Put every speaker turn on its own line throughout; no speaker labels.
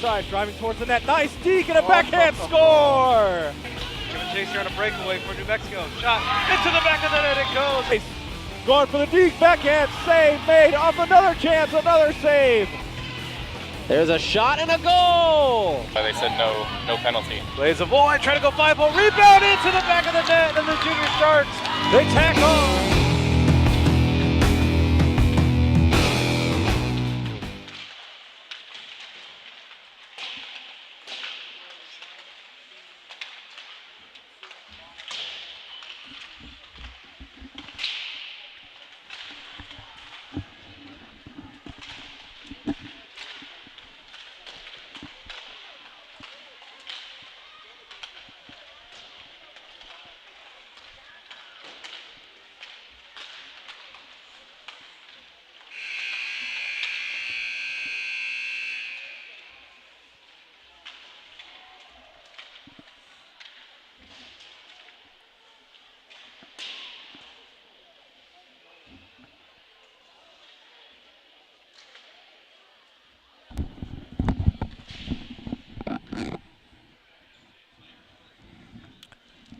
side, driving towards the net. Nice deke and a backhand score!
Giving chase here on a breakaway for New Mexico. Shot into the back of the net, it goes.
Going for the deke, backhand save made off another chance, another save.
There's a shot and a goal!
They said no penalty.
Plays a void, trying to go 5-hole, rebound into the back of the net, and the Junior Sharks, they tack on.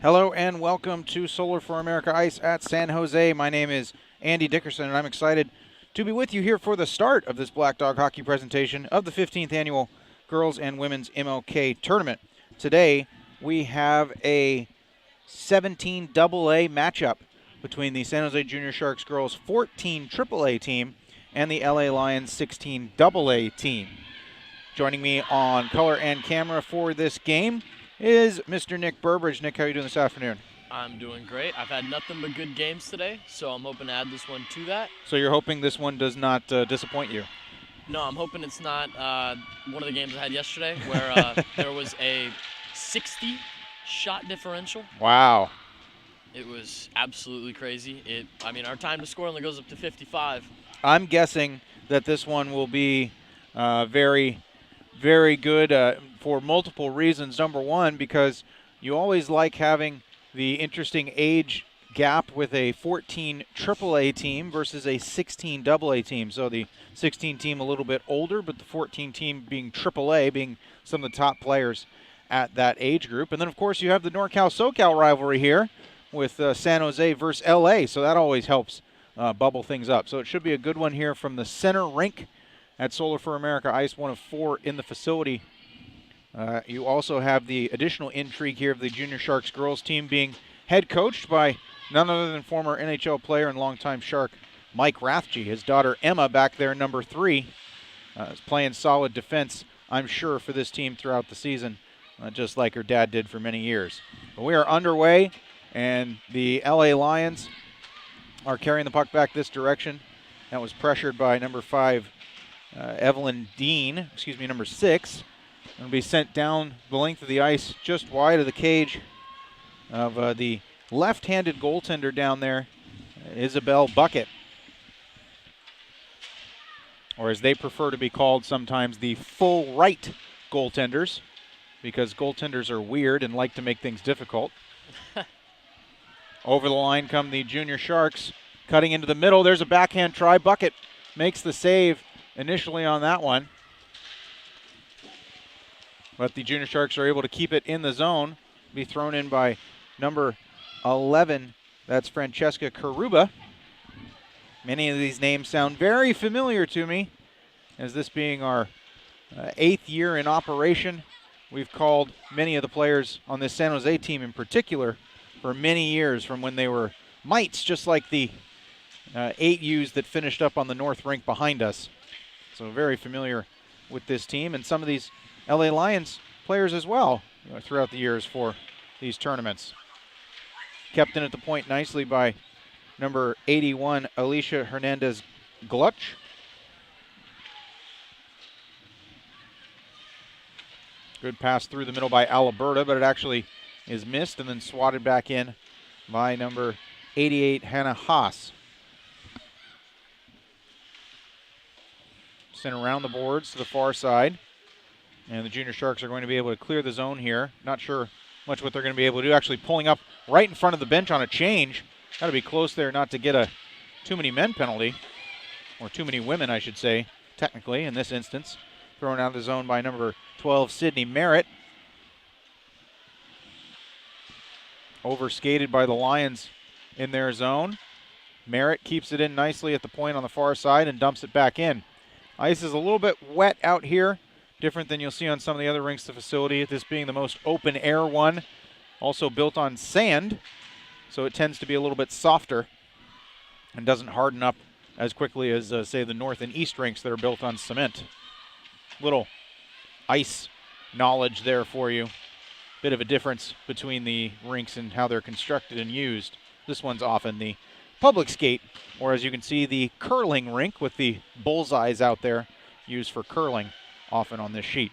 Hello and welcome to Solar for America Ice at San Jose. My name is Andy Dickerson and I'm excited to be with you here for the start of this Black Dog Hockey presentation of the 15th Annual Girls and Women's MLK Tournament. Today we have a 17 AA matchup between the San Jose Junior Sharks girls 14 AAA team and the LA Lions 16 AA team. Joining me on color and camera for this game is Mr. Nick Burbridge. Nick, how are you doing this afternoon?
I'm doing great. I've had nothing but good games today, so I'm hoping to add this one to that.
So you're hoping this one does not disappoint you?
No, I'm hoping it's not one of the games I had yesterday where there was a 60-shot differential.
Wow.
It was absolutely crazy. Our time to score only goes up to 55.
I'm guessing that this one will be very, very good for multiple reasons. Number one, because you always like having the interesting age gap with a 14 AAA team versus a 16 AA team. So the 16 team a little bit older, but the 14 team being AAA, being some of the top players at that age group. And then, of course, you have the NorCal-SoCal rivalry here with San Jose versus LA, so that always helps bubble things up. So it should be a good one here from the center rink at Solar for America Ice, one of 4 in the facility. You also have the additional intrigue here of the Junior Sharks girls team being head coached by none other than former NHL player and longtime Shark Mike Rathje. His daughter Emma back there, number 3, is playing solid defense, I'm sure, for this team throughout the season, just like her dad did for many years. But we are underway, and the LA Lions are carrying the puck back this direction. That was pressured by number 5, Evelyn Dean, number 6. It'll be sent down the length of the ice just wide of the cage of the left-handed goaltender down there, Isabel Bucket. Or as they prefer to be called sometimes, the full right goaltenders, because goaltenders are weird and like to make things difficult. Over the line come the Junior Sharks, cutting into the middle. There's a backhand try. Bucket makes the save initially on that one. But the Junior Sharks are able to keep it in the zone. Be thrown in by number 11. That's Francesca Karuba. Many of these names sound very familiar to me, as this being our 8th year in operation. We've called many of the players on this San Jose team in particular for many years, from when they were mites, just like the 8Us that finished up on the north rink behind us. So very familiar with this team, and some of these LA Lions players as well throughout the years for these tournaments. Kept in at the point nicely by number 81, Alicia Hernandez-Gluch. Good pass through the middle by Alberta, but it actually is missed and then swatted back in by number 88, Hannah Haas. Sent around the boards to the far side. And the Junior Sharks are going to be able to clear the zone here. Not sure much what they're going to be able to do. Actually pulling up right in front of the bench on a change. Got to be close there not to get a too many men penalty. Or too many women, I should say, technically, in this instance. Thrown out of the zone by number 12, Sydney Merritt. Overskated by the Lions in their zone. Merritt keeps it in nicely at the point on the far side and dumps it back in. Ice is a little bit wet out here, different than you'll see on some of the other rinks of the facility, this being the most open air one. Also built on sand, so it tends to be a little bit softer and doesn't harden up as quickly as, say, the north and east rinks that are built on cement. Little ice knowledge there for you. Bit of a difference between the rinks and how they're constructed and used. This one's often the public skate, or as you can see, the curling rink with the bullseyes out there used for curling often on this sheet.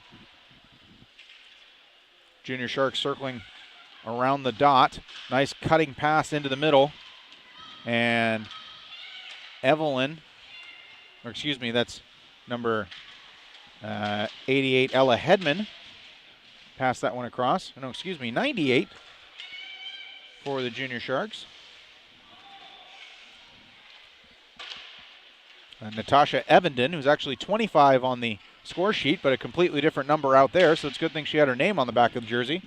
Junior Sharks circling around the dot. Nice cutting pass into the middle. And Evelyn, or excuse me, that's number 88, Ella Hedman. Pass that one across. No, excuse me, 98 for the Junior Sharks. Natasha Evenden, who's actually 25 on the score sheet, but a completely different number out there, so it's a good thing she had her name on the back of the jersey.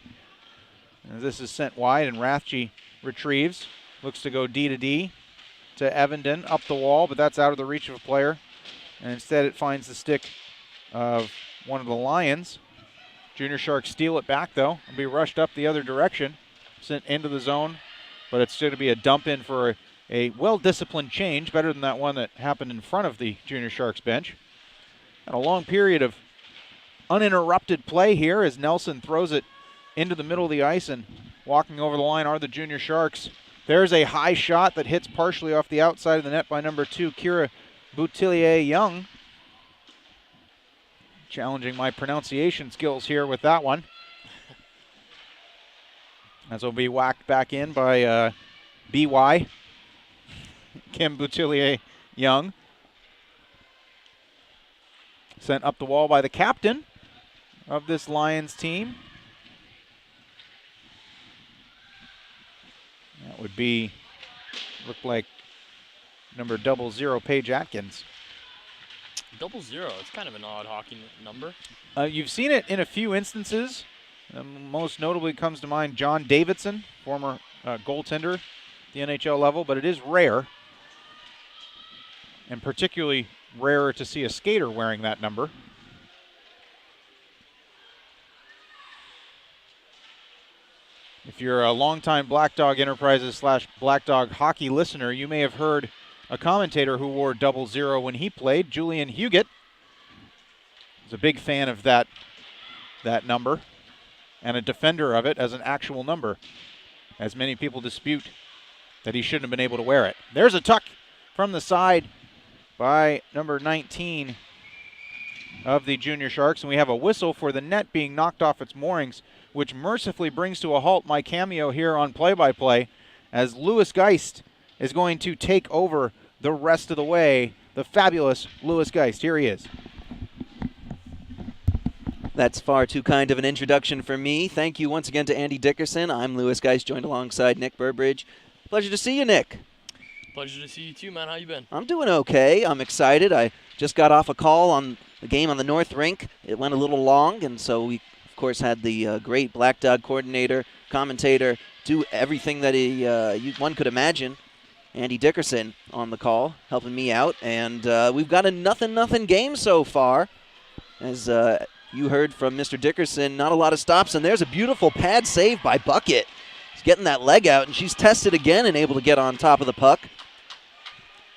And this is sent wide, and Rathje retrieves. Looks to go D to D to Evenden, up the wall, but that's out of the reach of a player. And instead it finds the stick of one of the Lions. Junior Sharks steal it back, though, and be rushed up the other direction, sent into the zone, but it's going to be a dump in for a well-disciplined change, better than that one that happened in front of the Junior Sharks bench. And a long period of uninterrupted play here as Nelson throws it into the middle of the ice, and walking over the line are the Junior Sharks. There's a high shot that hits partially off the outside of the net by number 2, Kira Boutillier-Young. Challenging my pronunciation skills here with that one. As will be whacked back in by BY, Kim Boutillier-Young. Sent up the wall by the captain of this Lions team. That would be, look like number 00, Paige Atkins.
00, it's kind of an odd hockey number.
You've seen it in a few instances. Most notably comes to mind John Davidson, former goaltender at the NHL level, but it is rare. And particularly rarer to see a skater wearing that number. If you're a longtime Black Dog Enterprises / Black Dog hockey listener, you may have heard a commentator who wore 00 when he played, Julian Huguet. Was a big fan of that number and a defender of it as an actual number, as many people dispute that he shouldn't have been able to wear it. There's a tuck from the side by number 19 of the Junior Sharks, and we have a whistle for the net being knocked off its moorings, which mercifully brings to a halt my cameo here on play-by-play, as Louis Geist is going to take over the rest of the way. The fabulous Louis Geist. Here he is.
That's far too kind of an introduction for me. Thank you once again to Andy Dickerson. I'm Louis Geist, joined alongside Nick Burbridge. Pleasure to see you, Nick.
Pleasure to see you too, man. How you been?
I'm doing okay. I'm excited. I just got off a call on the game on the North Rink. It went a little long, and so we, of course, had the great Black Dog coordinator, commentator, do everything that one could imagine. Andy Dickerson on the call, helping me out. And we've got a 0-0 game so far. As you heard from Mr. Dickerson, not a lot of stops. And there's a beautiful pad save by Bucket. She's getting that leg out, and she's tested again and able to get on top of the puck.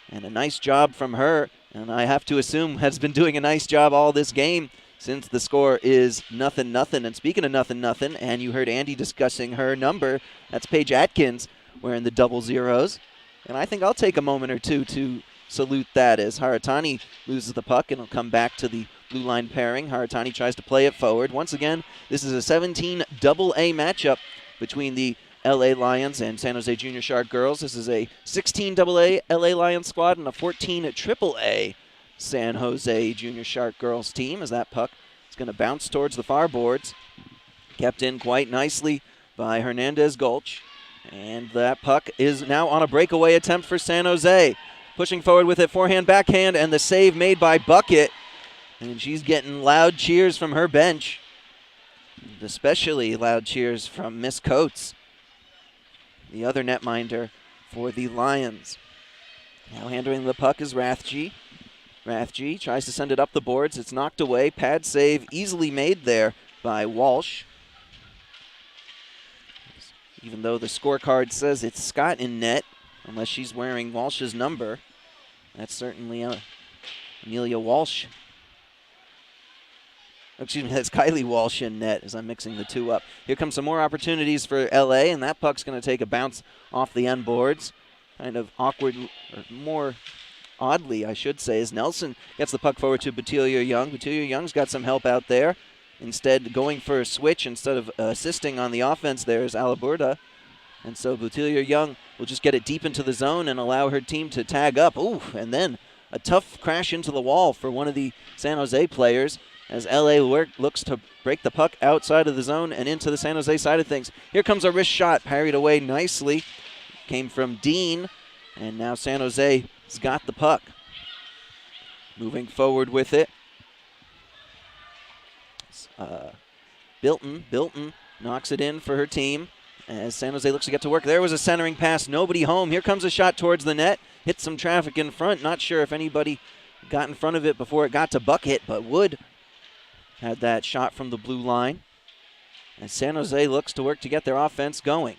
And a nice job from her. And I have to assume has been doing a nice job all this game since the score is 0-0. And speaking of 0-0, and you heard Andy discussing her number, that's Paige Atkins wearing the 00s. And I think I'll take a moment or two to salute that as Haratani loses the puck and it'll come back to the blue line pairing. Haratani tries to play it forward. Once again, this is a 17 AA matchup between the LA Lions and San Jose Junior Shark girls. This is a 16 AA LA Lions squad and a 14 AAA San Jose Junior Shark girls team, as that puck is going to bounce towards the far boards. Kept in quite nicely by Hernandez Gulch. And that puck is now on a breakaway attempt for San Jose. Pushing forward with it, forehand, backhand, and the save made by Bucket. And she's getting loud cheers from her bench. Especially loud cheers from Miss Coates, the other netminder for the Lions. Now handling the puck is Rathje. Rathje tries to send it up the boards. It's knocked away. Pad save easily made there by Walsh. Even though the scorecard says it's Scott in net, unless she's wearing Walsh's number. That's certainly Amelia Walsh. Excuse me, that's Kylie Walsh in net as I'm mixing the two up. Here comes some more opportunities for LA, and that puck's going to take a bounce off the end boards. Kind of awkward, or more oddly, I should say, as Nelson gets the puck forward to Batilia Young. Batilia Young's got some help out there. Instead, going for a switch instead of assisting on the offense there is Alaburda. And so Batilia Young will just get it deep into the zone and allow her team to tag up. Ooh, and then a tough crash into the wall for one of the San Jose players as LA looks to break the puck outside of the zone and into the San Jose side of things. Here comes a wrist shot, parried away nicely. Came from Dean, and now San Jose has got the puck. Moving forward with it. Bilton knocks it in for her team as San Jose looks to get to work. There was a centering pass, nobody home. Here comes a shot towards the net. Hit some traffic in front. Not sure if anybody got in front of it before it got to Bucket, but Wood had that shot from the blue line. And San Jose looks to work to get their offense going.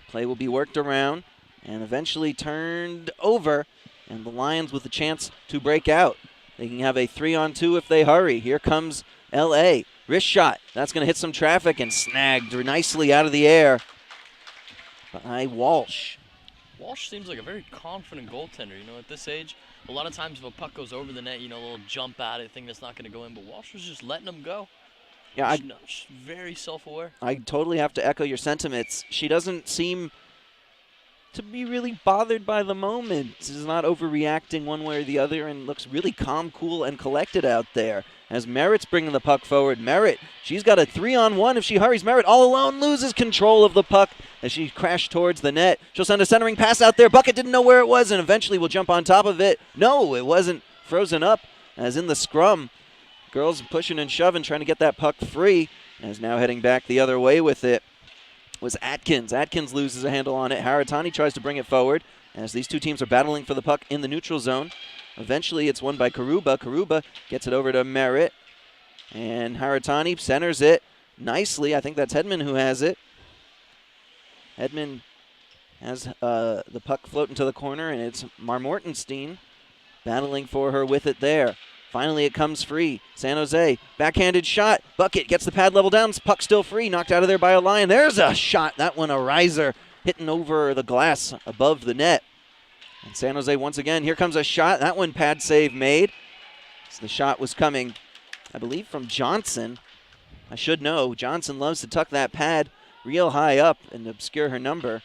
Play will be worked around and eventually turned over, and the Lions with a chance to break out. They can have a 3-on-2 if they hurry. Here comes LA. Wrist shot. That's going to hit some traffic and snagged nicely out of the air by Walsh.
Walsh seems like a very confident goaltender. You know, at this age, a lot of times if a puck goes over the net, you know, a little jump at it, think that's not going to go in. But Walsh was just letting them go.
Yeah,
She's very self-aware.
I totally have to echo your sentiments. She doesn't seem to be really bothered by the moment. She's not overreacting one way or the other and looks really calm, cool, and collected out there. As Merritt's bringing the puck forward. Merritt, she's got a 3-on-1 if she hurries. Merritt all alone loses control of the puck as she crashed towards the net. She'll send a centering pass out there. Bucket didn't know where it was and eventually will jump on top of it. No, it wasn't frozen up as in the scrum. Girls pushing and shoving, trying to get that puck free. As now heading back the other way with it was Atkins. Atkins loses a handle on it. Haratani tries to bring it forward as these two teams are battling for the puck in the neutral zone. Eventually it's won by Karuba. Karuba gets it over to Merritt. And Haratani centers it nicely. I think that's Hedman who has it. Hedman has the puck floating to the corner, and it's Marmortenstein battling for her with it there. Finally, it comes free. San Jose, backhanded shot. Bucket gets the pad level down. Puck still free. Knocked out of there by a Lion. There's a shot. That one a riser hitting over the glass above the net. And San Jose once again. Here comes a shot. That one pad save made. So the shot was coming, I believe, from Johnson. I should know. Johnson loves to tuck that pad real high up and obscure her number.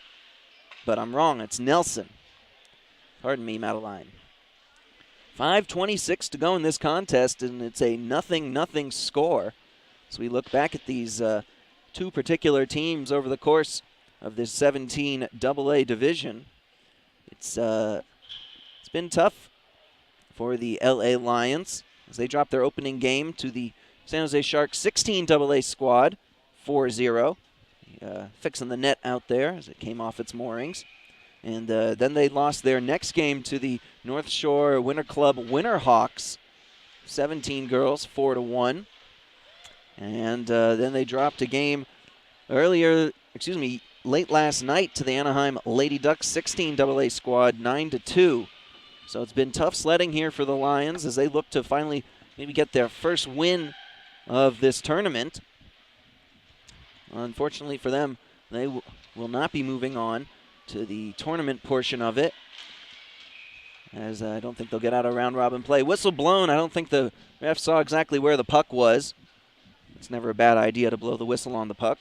But I'm wrong. It's Nelson. Pardon me, Madeline. 5:26 to go in this contest, and it's a 0-0 score. So we look back at these two particular teams over the course of this 17 AA division. It's been tough for the LA Lions as they dropped their opening game to the San Jose Sharks 16 AA squad, 4-0. Fixing the net out there as it came off its moorings. And then they lost their next game to the North Shore Winter Club Winterhawks, 17 girls, 4-1. And then they dropped a game late last night to the Anaheim Lady Ducks 16 AA squad, 9-2. So it's been tough sledding here for the Lions as they look to finally maybe get their first win of this tournament. Unfortunately for them, they will not be moving on to the tournament portion of it, as I don't think they'll get out of round-robin play. Whistle blown. I don't think the ref saw exactly where the puck was. It's never a bad idea to blow the whistle on the puck.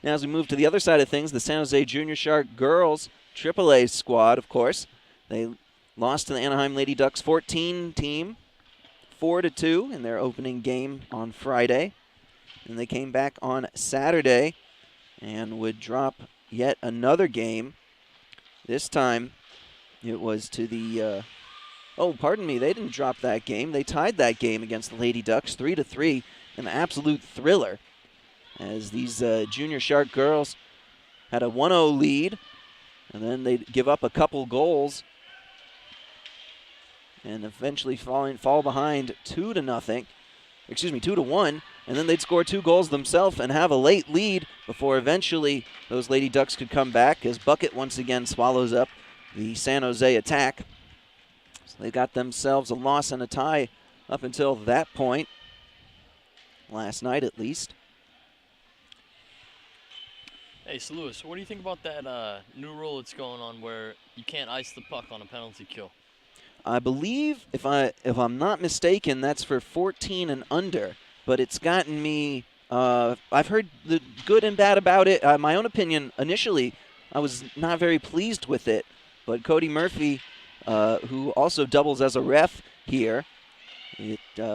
Now as we move to the other side of things, the San Jose Junior Shark girls AAA squad, of course. They lost to the Anaheim Lady Ducks 14 team, 4-2 in their opening game on Friday. And they came back on Saturday and would drop yet another game. This time, it was to the, they didn't drop that game. They tied that game against the Lady Ducks, 3-3, an absolute thriller. as these Junior Shark girls had a 1-0 lead, and then they give up a couple goals and eventually fall behind 2-1, and then they'd score 2 goals themselves and have a late lead before eventually those Lady Ducks could come back as Bucket once again swallows up the San Jose attack. So they got themselves a loss and a tie up until that point, last night at least.
Hey, so Lewis, what do you think about that new rule that's going on where you can't ice the puck on a penalty kill?
I believe, if I'm not mistaken, that's for 14 and under. But it's gotten me. I've heard the good and bad about it. My own opinion, initially, I was not very pleased with it. But Cody Murphy, who also doubles as a ref here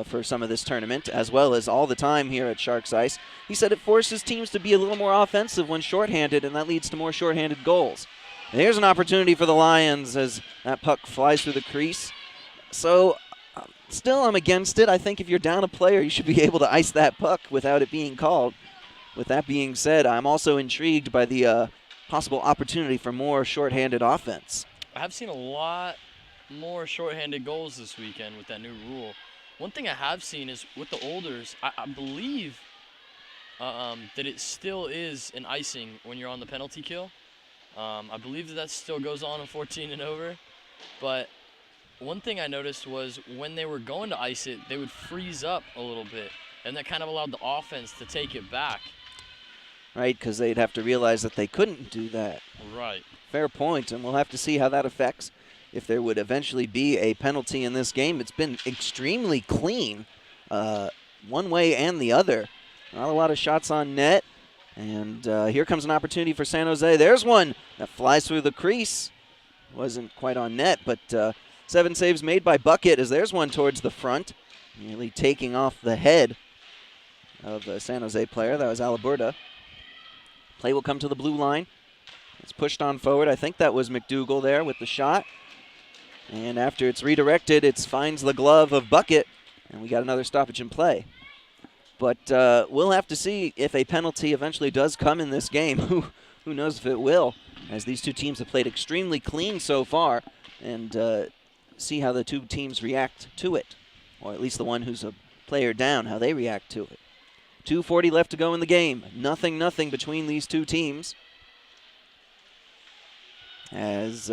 for some of this tournament, as well as all the time here at Sharks Ice, he said it forces teams to be a little more offensive when shorthanded, and that leads to more shorthanded goals. And here's an opportunity for the Lions as that puck flies through the crease. So, still I'm against it. I think if you're down a player, you should be able to ice that puck without it being called. With that being said, I'm also intrigued by the possible opportunity for more shorthanded offense.
I have seen a lot more shorthanded goals this weekend with that new rule. One thing I have seen is with the Olders, I believe that it still is an icing when you're on the penalty kill. I believe that still goes on in 14 and over. But one thing I noticed was when they were going to ice it, they would freeze up a little bit. And that kind of allowed the offense to take it back.
Right, because they'd have to realize that they couldn't do that.
Right.
Fair point, and we'll have to see how that affects if there would eventually be a penalty in this game. It's been extremely clean, one way and the other. Not a lot of shots on net. And here comes an opportunity for San Jose. There's one that flies through the crease. Wasn't quite on net, but 7 saves made by Bucket as there's one towards the front. Nearly taking off the head of a San Jose player. That was Alaberta. Play will come to the blue line. It's pushed on forward. I think that was McDougal there with the shot. And after it's redirected, it finds the glove of Bucket. And we got another stoppage in play. But we'll have to see if a penalty eventually does come in this game. Who knows if it will, as these two teams have played extremely clean so far, and see how the two teams react to it, or at least the one who's a player down, how they react to it. 2:40 left to go in the game. Nothing between these two teams. As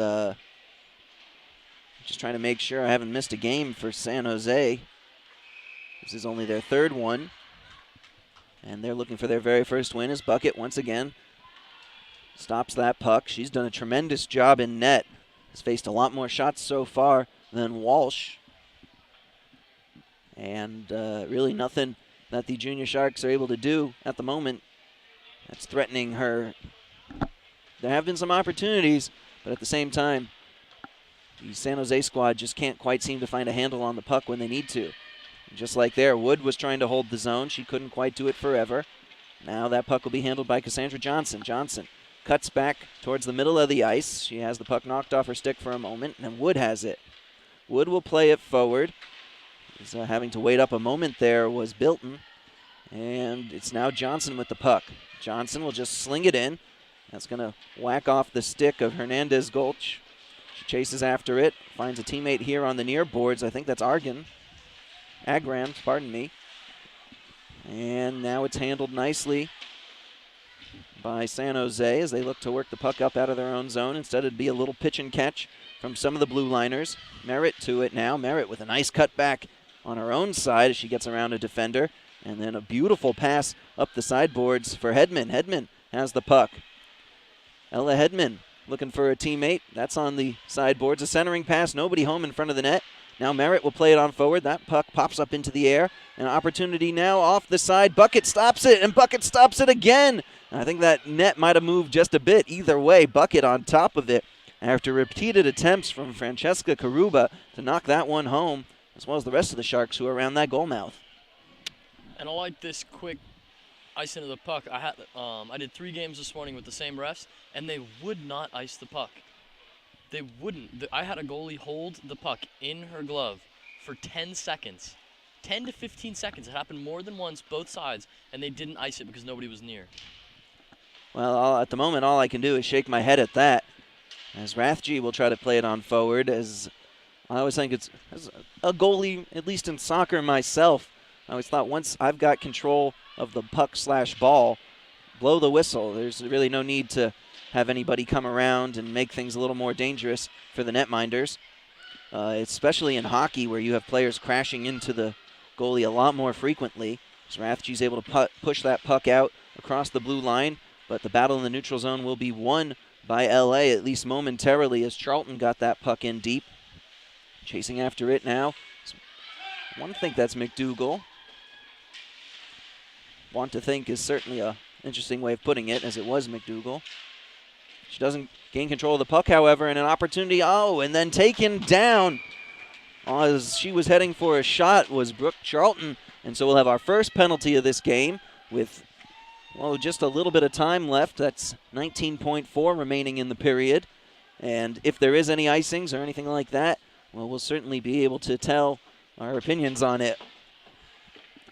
just trying to make sure I haven't missed a game for San Jose. This is only their 3rd one. And they're looking for their very first win as Bucket once again stops that puck. She's done a tremendous job in net. Has faced a lot more shots so far than Walsh. And really nothing that the Junior Sharks are able to do at the moment that's threatening her. There have been some opportunities, but at the same time, the San Jose squad just can't quite seem to find a handle on the puck when they need to. Just like there, Wood was trying to hold the zone. She couldn't quite do it forever. Now that puck will be handled by Cassandra Johnson. Johnson cuts back towards the middle of the ice. She has the puck knocked off her stick for a moment, and Wood has it. Wood will play it forward. He's having to wait up a moment there was Bilton. And it's now Johnson with the puck. Johnson will just sling it in. That's going to whack off the stick of Hernandez Gulch. She chases after it, finds a teammate here on the near boards. I think that's Agrams, pardon me. And now it's handled nicely by San Jose as they look to work the puck up out of their own zone. Instead, it'd be a little pitch and catch from some of the blue liners. Merritt to it now. Merritt with a nice cut back on her own side as she gets around a defender. And then a beautiful pass up the sideboards for Hedman. Hedman has the puck. Ella Hedman looking for a teammate. That's on the sideboards. A centering pass. Nobody home in front of the net. Now Merritt will play it on forward. That puck pops up into the air. An opportunity now off the side. Bucket stops it, and Bucket stops it again. And I think that net might have moved just a bit. Either way, Bucket on top of it after repeated attempts from Francesca Karuba to knock that one home, as well as the rest of the Sharks who are around that goal mouth.
And I like this quick ice into the puck. I did 3 games this morning with the same refs, and they would not ice the puck. They wouldn't. I had a goalie hold the puck in her glove for 10 seconds, 10 to 15 seconds. It happened more than once, both sides, and they didn't ice it because nobody was near.
Well, at the moment, all I can do is shake my head at that. As Rathje will try to play it on forward, as I always think it's as a goalie, at least in soccer myself, I always thought once I've got control of the puck/ball, blow the whistle. There's really no need to have anybody come around and make things a little more dangerous for the netminders, especially in hockey where you have players crashing into the goalie a lot more frequently. So Rathje's able to push that puck out across the blue line, but the battle in the neutral zone will be won by LA, at least momentarily, as Charlton got that puck in deep. Chasing after it now. I want to think that's McDougall. Want to think is certainly a interesting way of putting it, as it was McDougall. She doesn't gain control of the puck, however, and an opportunity. Oh, and then taken down as she was heading for a shot was Brooke Charlton. And so we'll have our first penalty of this game with, well, just a little bit of time left. That's 19.4 remaining in the period. And if there is any icings or anything like that, well, we'll certainly be able to tell our opinions on it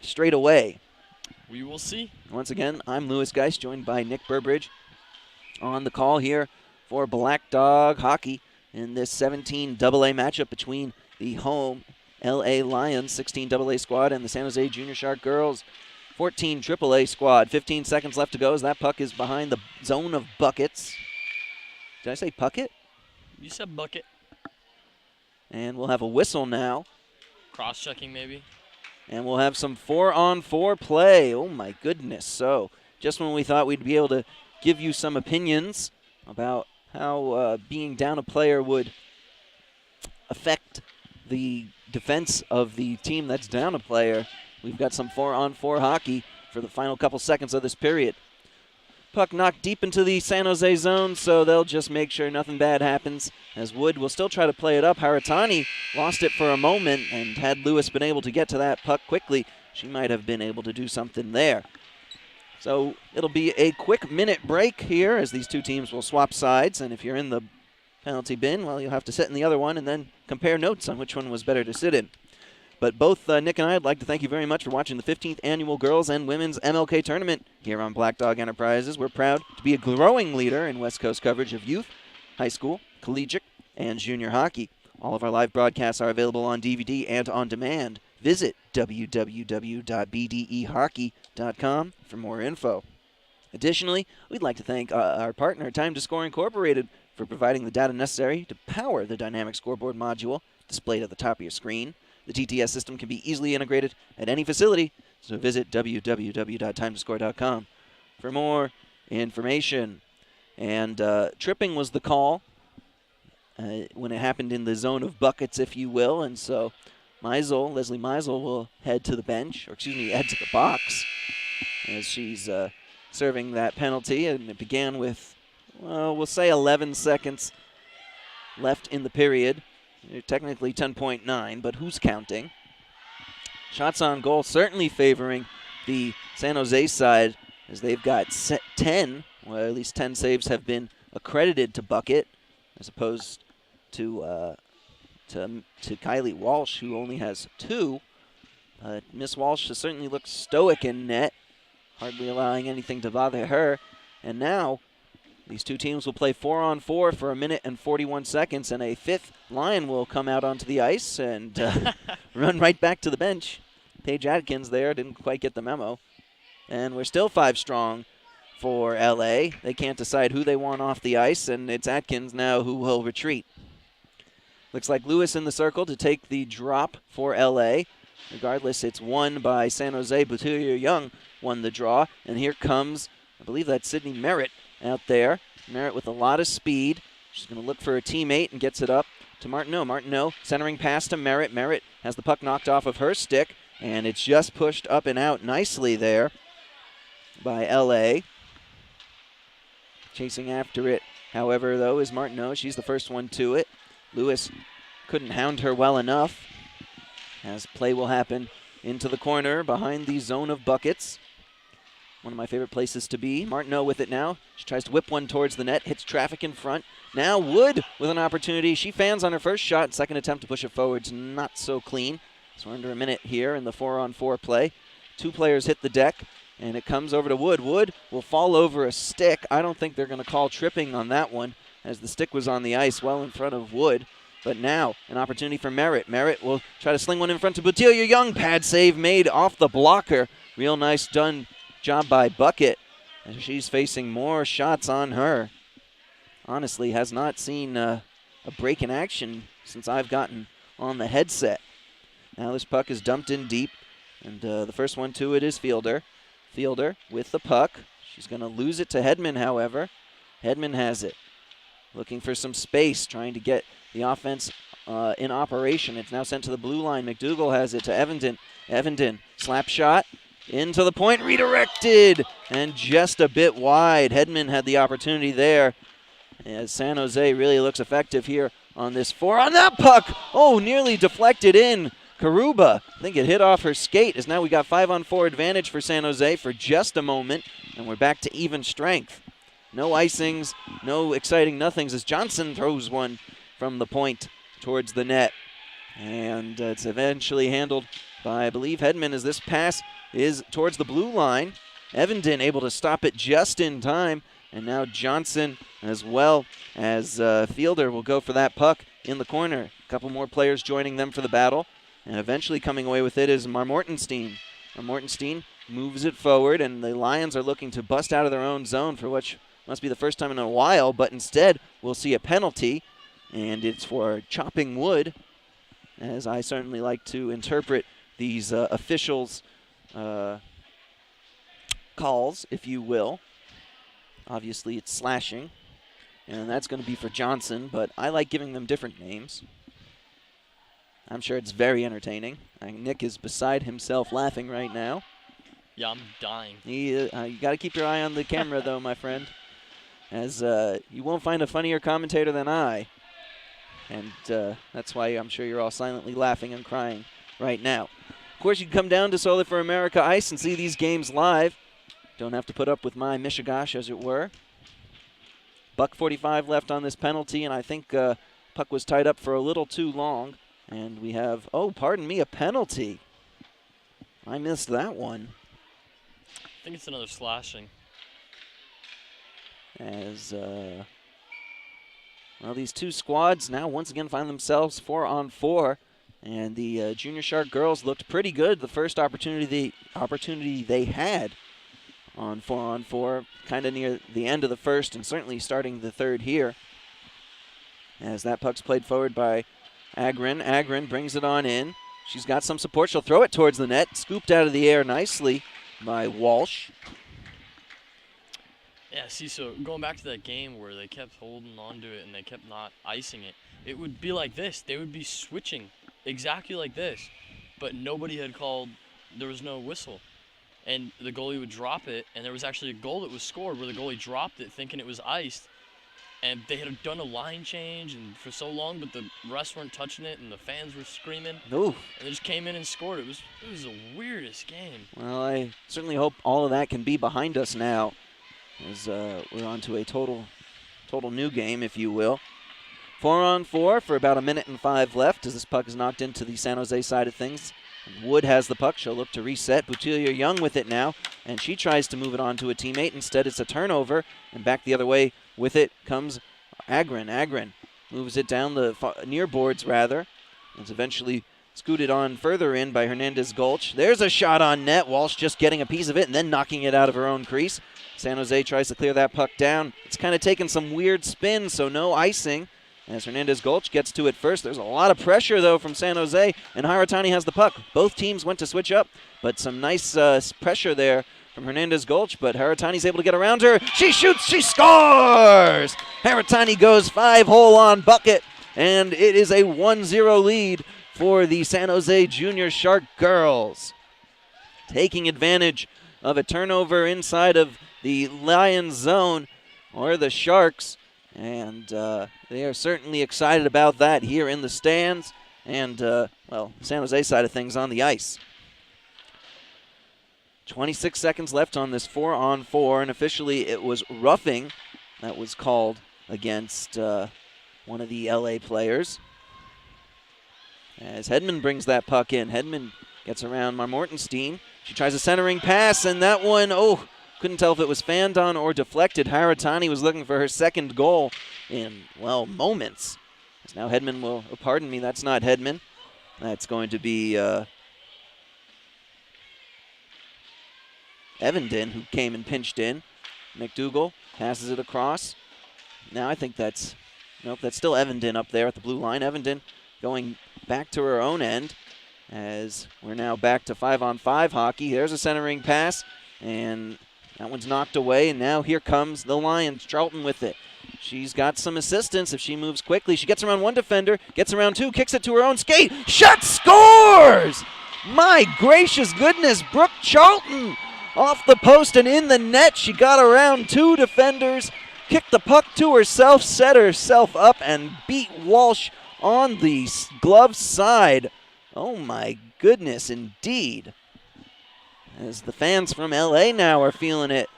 straight away.
We will see.
Once again, I'm Lewis Geist, joined by Nick Burbridge on the call here for Black Dog Hockey in this 17 AA matchup between the home LA Lions 16 AA squad and the San Jose Junior Shark Girls 14 AAA squad. 15 seconds left to go as that puck is behind the zone of buckets. Did I say bucket?
You said bucket.
And we'll have a whistle now.
Cross-checking maybe.
And we'll have some 4-on-4 play. Oh my goodness. So just when we thought we'd be able to give you some opinions about how being down a player would affect the defense of the team that's down a player, we've got some 4-on-4 hockey for the final couple seconds of this period. Puck knocked deep into the San Jose zone, so they'll just make sure nothing bad happens, as Wood will still try to play it up. Haratani lost it for a moment, and had Lewis been able to get to that puck quickly, she might have been able to do something there. So it'll be a quick minute break here as these two teams will swap sides, and if you're in the penalty bin, well, you'll have to sit in the other one and then compare notes on which one was better to sit in. But both Nick and I would like to thank you very much for watching the 15th Annual Girls and Women's MLK Tournament here on Black Dog Enterprises. We're proud to be a growing leader in West Coast coverage of youth, high school, collegiate, and junior hockey. All of our live broadcasts are available on DVD and on demand. Visit www.bdehockey.com for more info. Additionally, we'd like to thank our partner, Time to Score Incorporated, for providing the data necessary to power the dynamic scoreboard module displayed at the top of your screen. The TTS system can be easily integrated at any facility, so visit www.timetoscore.com for more information. And tripping was the call when it happened in the zone of buckets, if you will, and so Leslie Meisel will head to the bench, or excuse me, head to the box as she's serving that penalty, and it began with, well, we'll say 11 seconds left in the period. Technically 10.9, but who's counting? Shots on goal certainly favoring the San Jose side, as they've got 10, well, at least 10 saves have been accredited to Bucket, as opposed to Kylie Walsh, who only has 2. Miss Walsh has certainly looked stoic in net, hardly allowing anything to bother her. And now these two teams will play 4-on-4 for a minute and 41 seconds, and a fifth Lion will come out onto the ice and run right back to the bench. Paige Atkins there didn't quite get the memo. And we're still 5 strong for LA. They can't decide who they want off the ice, and it's Atkins now who will retreat. Looks like Lewis in the circle to take the drop for LA. Regardless, it's won by San Jose. Buttilia Young won the draw, and here comes, I believe that's Sydney Merritt out there. Merritt with a lot of speed. She's going to look for a teammate and gets it up to Martineau. Martineau centering pass to Merritt. Merritt has the puck knocked off of her stick, and it's just pushed up and out nicely there by LA. Chasing after it, however, though, is Martineau. She's the first one to it. Lewis couldn't hound her well enough, as play will happen into the corner behind the zone of buckets. One of my favorite places to be. Martineau with it now. She tries to whip one towards the net, hits traffic in front. Now Wood with an opportunity. She fans on her first shot. Second attempt to push it forward. Not so clean. So we're under a minute here in the 4-on-4 play. 2 players hit the deck, and it comes over to Wood. Wood will fall over a stick. I don't think they're going to call tripping on that one, as the stick was on the ice well in front of Wood. But now, an opportunity for Merritt. Merritt will try to sling one in front to Botelia Young. Pad save made off the blocker. Real nice done job by Bucket, and she's facing more shots on her. Honestly, has not seen a break in action since I've gotten on the headset. Now this puck is dumped in deep, and the first one to it is Fielder. Fielder with the puck. She's going to lose it to Hedman, however. Hedman has it. Looking for some space, trying to get the offense in operation. It's now sent to the blue line. McDougal has it to Evenden. Evenden, slap shot, into the point, redirected, and just a bit wide. Hedman had the opportunity there, as San Jose really looks effective here on this 4 on that puck. Oh, nearly deflected in. Karuba, I think it hit off her skate, as now we got 5-on-4 advantage for San Jose for just a moment, and we're back to even strength. No icings, no exciting nothings, as Johnson throws one from the point towards the net. And it's eventually handled by, I believe, Hedman, as this pass is towards the blue line. Evenden able to stop it just in time, and now Johnson as well as Fielder will go for that puck in the corner. A couple more players joining them for the battle, and eventually coming away with it is Marmortenstein. Marmortenstein moves it forward, and the Lions are looking to bust out of their own zone for which must be the first time in a while, but instead we'll see a penalty, and it's for chopping wood, as I certainly like to interpret these officials' calls, if you will. Obviously it's slashing, and that's going to be for Johnson, but I like giving them different names. I'm sure it's very entertaining. Nick is beside himself laughing right now.
Yeah, I'm dying.
You got to keep your eye on the camera, though, my friend, as you won't find a funnier commentator than I. And that's why I'm sure you're all silently laughing and crying right now. Of course, you can come down to Solar for America Ice and see these games live. Don't have to put up with my mishigash, as it were. $1:45 left on this penalty, and I think puck was tied up for a little too long. And we have, oh, pardon me, a penalty. I missed that one.
I think it's another slashing.
As, well, these two squads now once again find themselves 4-on-4. And the Junior Shark girls looked pretty good the first opportunity they had on 4-on-4, kind of near the end of the first and certainly starting the third here. As that puck's played forward by Agren. Agren brings it on in. She's got some support. She'll throw it towards the net. Scooped out of the air nicely by Walsh.
Yeah, see, so going back to that game where they kept holding on to it and they kept not icing it, it would be like this. They would be switching exactly like this, but nobody had called, there was no whistle. And the goalie would drop it, and there was actually a goal that was scored where the goalie dropped it thinking it was iced. And they had done a line change and for so long, but the refs weren't touching it, and the fans were screaming.
Ooh.
And they just came in and scored. It was the weirdest game.
Well, I certainly hope all of that can be behind us now, as we're on to a total new game, if you will. 4-on-4 for about 1:05 left as this puck is knocked into the San Jose side of things. Wood has the puck. She'll look to reset. Botelia Young with it now, and she tries to move it on to a teammate. Instead, it's a turnover, and back the other way with it comes Agren. Agren moves it down the near boards, rather. It's eventually scooted on further in by Hernandez Gulch. There's a shot on net. Walsh just getting a piece of it and then knocking it out of her own crease. San Jose tries to clear that puck down. It's kind of taken some weird spin, so no icing. As Hernandez Gulch gets to it first. There's a lot of pressure, though, from San Jose, and Haratani has the puck. Both teams went to switch up, but some nice pressure there from Hernandez Gulch, but Haratani's able to get around her. She shoots, she scores! Haratani goes 5-hole on bucket, and it is a 1-0 lead for the San Jose Junior Shark girls. Taking advantage of a turnover inside of the Lions zone, or the Sharks, and they are certainly excited about that here in the stands and, well, the San Jose side of things on the ice. 26 seconds left on this 4-on-4, and officially it was roughing that was called against one of the LA players. as Hedman brings that puck in. Hedman gets around Marmortenstein. She tries a centering pass, and that one, couldn't tell if it was fanned on or deflected. Haratani was looking for her second goal in, moments. As now Hedman will, pardon me, that's not Hedman. That's going to be Evenden, who came and pinched in. McDougall passes it across. Now I think that's still Evenden up there at the blue line. Evenden going back to her own end as we're now back to 5-on-5 hockey. There's a centering pass, and that one's knocked away, and now here comes the Lions. Charlton with it. She's got some assistance if she moves quickly. She gets around one defender, gets around two, kicks it to her own skate. Shot, scores! My gracious goodness, Brooke Charlton off the post and in the net. She got around two defenders, kicked the puck to herself, set herself up, and beat Walsh on the glove side. Oh my goodness, indeed. As the fans from LA now are feeling it.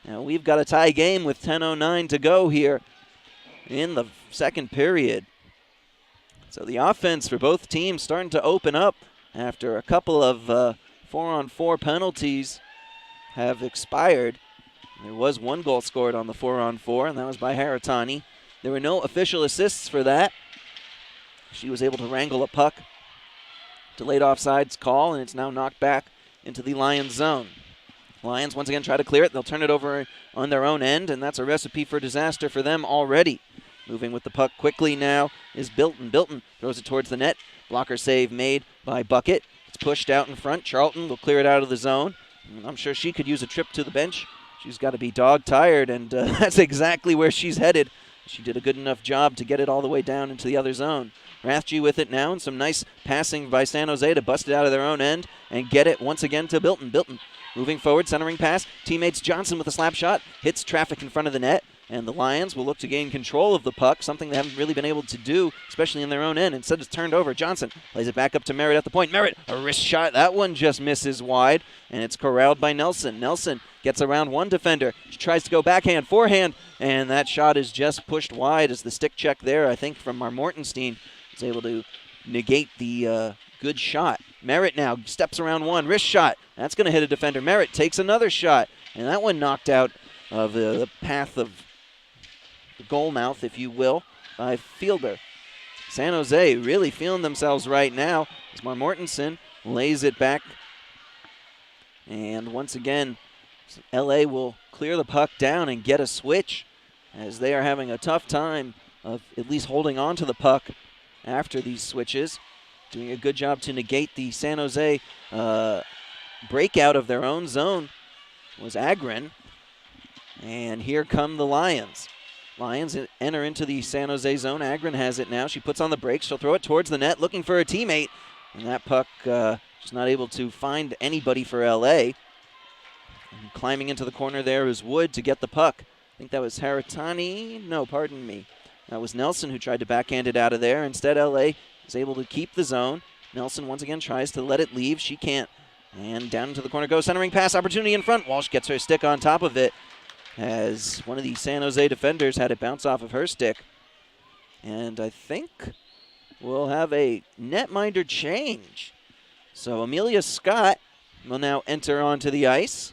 Now we've got a tie game with 10:09 to go here in the second period. So the offense for both teams starting to open up after a couple of 4-on-4 penalties have expired. There was one goal scored on the 4-on-4, and that was by Haratani. There were no official assists for that. She was able to wrangle a puck. Delayed offsides call, and it's now knocked back into the Lions zone. Lions once again try to clear it. They'll turn it over on their own end, and that's a recipe for disaster for them already. Moving with the puck quickly now is Bilton. Bilton throws it towards the net. Blocker save made by Bucket. It's pushed out in front. Charlton will clear it out of the zone. I'm sure she could use a trip to the bench. She's got to be dog-tired, and that's exactly where she's headed. She did a good enough job to get it all the way down into the other zone. Rathje with it now, and some nice passing by San Jose to bust it out of their own end and get it once again to Bilton. Bilton moving forward, centering pass. Teammates Johnson with a slap shot, hits traffic in front of the net, and the Lions will look to gain control of the puck, something they haven't really been able to do, especially in their own end. Instead, it's turned over. Johnson plays it back up to Merritt at the point. Merritt, a wrist shot. That one just misses wide, and it's corralled by Nelson. Nelson gets around one defender. She tries to go backhand, forehand, and that shot is just pushed wide as the stick check there, I think, from Marmortenstein is able to negate the good shot. Merritt now steps around one, wrist shot. That's going to hit a defender. Merritt takes another shot, and that one knocked out of the path of the goal mouth, if you will, by Fielder. San Jose really feeling themselves right now as Marmortensen lays it back. And once again, LA will clear the puck down and get a switch as they are having a tough time of at least holding on to the puck after these switches. Doing a good job to negate the San Jose breakout of their own zone was Agren. And here come the Lions. Lions enter into the San Jose zone. Agren has it now. She puts on the brakes. She'll throw it towards the net, looking for a teammate. And that puck just not able to find anybody for LA. And climbing into the corner there is Wood to get the puck. I think that was Haratani. No, pardon me. That was Nelson who tried to backhand it out of there. Instead, LA is able to keep the zone. Nelson once again tries to let it leave. She can't. And down into the corner goes. Centering pass opportunity in front. Walsh gets her stick on top of it as one of the San Jose defenders had it bounce off of her stick. And I think we'll have a netminder change. So Amelia Scott will now enter onto the ice.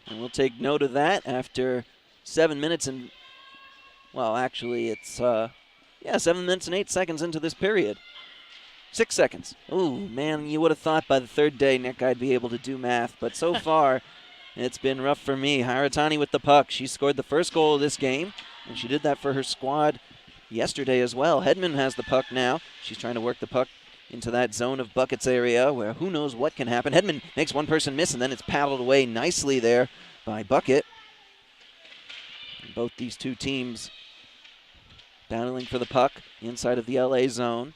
And we'll take note of that after 7 minutes and, well, actually it's, 7 minutes and 8 seconds into this period. 6 seconds. Oh, man, you would have thought by the third day, Nick, I'd be able to do math. But so far, it's been rough for me. Haratani with the puck. She scored the first goal of this game, and she did that for her squad yesterday as well. Hedman has the puck now. She's trying to work the puck into that zone of Buckets area where who knows what can happen. Hedman makes one person miss, and then it's paddled away nicely there by Bucket. And both these two teams battling for the puck inside of the LA zone.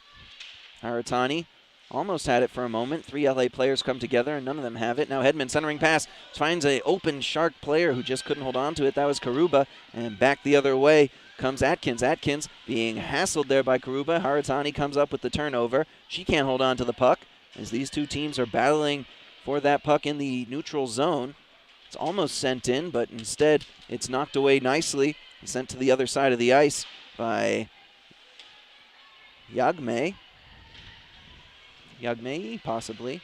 Haratani almost had it for a moment. 3 LA players come together, and none of them have it. Now Hedman centering pass finds an open Shark player who just couldn't hold on to it. That was Karuba, and back the other way comes Atkins. Atkins being hassled there by Karuba. Haratani comes up with the turnover. She can't hold on to the puck as these two teams are battling for that puck in the neutral zone. It's almost sent in, but instead it's knocked away nicely and sent to the other side of the ice by Yagmei, possibly.